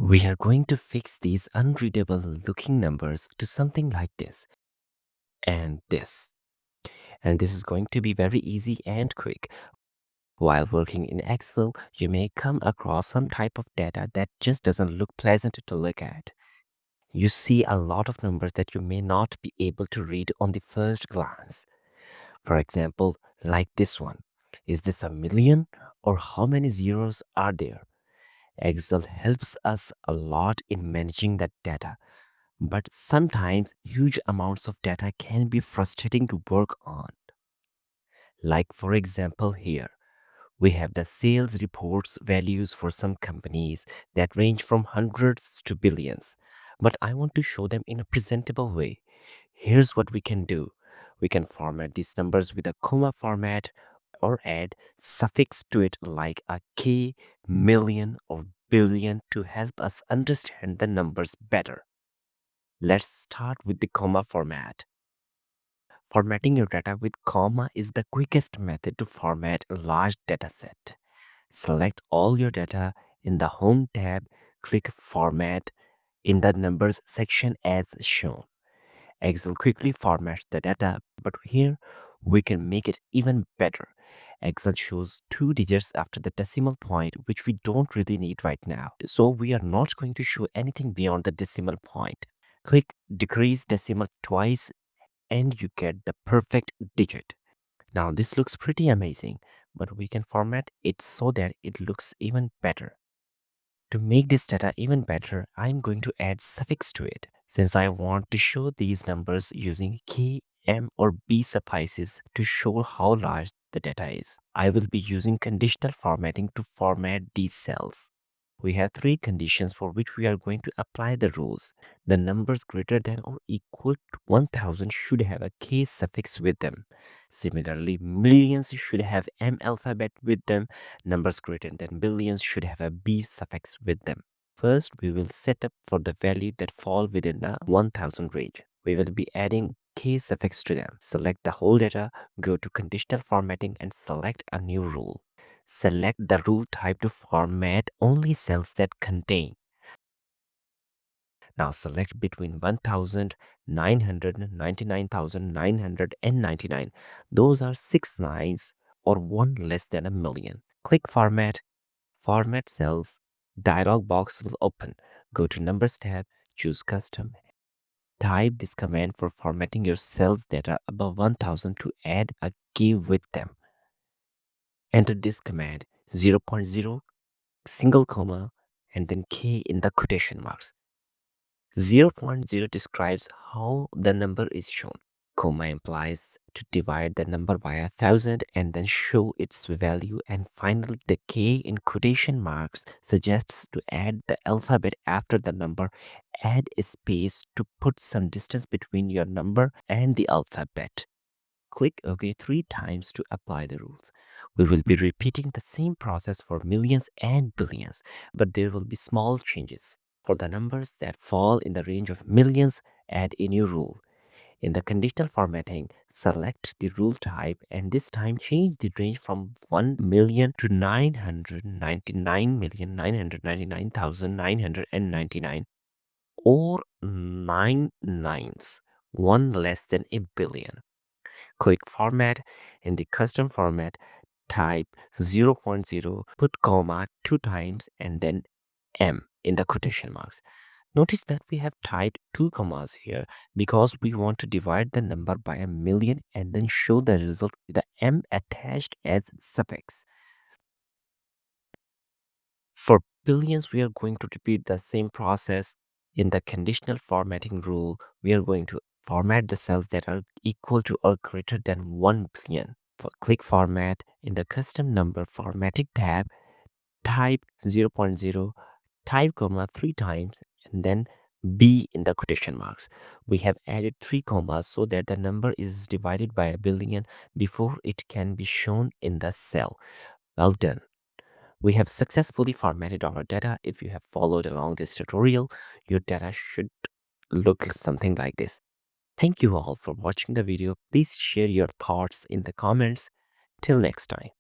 We are going to fix these unreadable looking numbers to something like this and this. And this is going to be very easy and quick. While working in Excel, you may come across some type of data that just doesn't look pleasant to look at. You see a lot of numbers that you may not be able to read on the first glance. For example, like this one. Is this a million or how many zeros are there? Excel helps us a lot in managing that data. But sometimes huge amounts of data can be frustrating to work on. Like for example here, we have the sales reports values for some companies that range from hundreds to billions. But I want to show them in a presentable way. Here's what we can do. We can format these numbers with a comma format or add suffix to it like a K, million or billion to help us understand the numbers better. Let's start with the comma format. Formatting your data with comma is the quickest method to format a large dataset. Select all your data in the Home tab, click Format in the Numbers section as shown. Excel quickly formats the data, but here we can make it even better. Excel shows 2 digits after the decimal point, which we don't really need right now. So we are not going to show anything beyond the decimal point. Click Decrease Decimal twice and you get the perfect digit. Now this looks pretty amazing, but we can format it so that it looks even better. To make this data even better, I'm going to add suffix to it. Since I want to show these numbers using K, M or B suffices to show how large the data is. I will be using conditional formatting to format these cells. We have three conditions for which we are going to apply the rules. The numbers greater than or equal to 1000 should have a K suffix with them. Similarly, millions should have M alphabet with them. Numbers greater than billions should have a B suffix with them. First, we will set up for the value that fall within the 1000 range. We will be adding K suffix to them. Select the whole data, go to conditional formatting and select a new rule. Select the rule type to format only cells that contain. Now select between 1000, 999,999. Those are 6 nines or one less than a million. Click Format, Format Cells. Dialog box will open. Go to Numbers tab, choose Custom. Type this command for formatting your cells that are above 1000 to add a key with them. Enter this command 0.0 single comma and then K in the quotation marks. 0.0 describes how the number is shown. Comma implies to divide the number by 1000 and then show its value. And finally, the K in quotation marks suggests to add the alphabet after the number. Add a space to put some distance between your number and the alphabet. Click OK 3 times to apply the rules. We will be repeating the same process for millions and billions, but there will be small changes. For the numbers that fall in the range of millions, add a new rule. In the conditional formatting, select the rule type and this time change the range from 1 million to 999,999,999 or 9 nines, one less than a billion. Click Format. In the custom format, type 0.0, put comma 2 times and then M in the quotation marks. Notice that we have typed 2 commas here because we want to divide the number by a million and then show the result with the M attached as suffix. For billions, we are going to repeat the same process. In the conditional formatting rule, we are going to format the cells that are equal to or greater than 1 billion. Click Format. In the Custom Number Formatting tab, type 0.0, type comma 3 times, and then B in the quotation marks. We have added 3 commas so that the number is divided by a billion before it can be shown in the cell. Well done. We have successfully formatted our data. If you have followed along this tutorial, your data should look something like this. Thank you all for watching the video. Please share your thoughts in the comments. Till next time.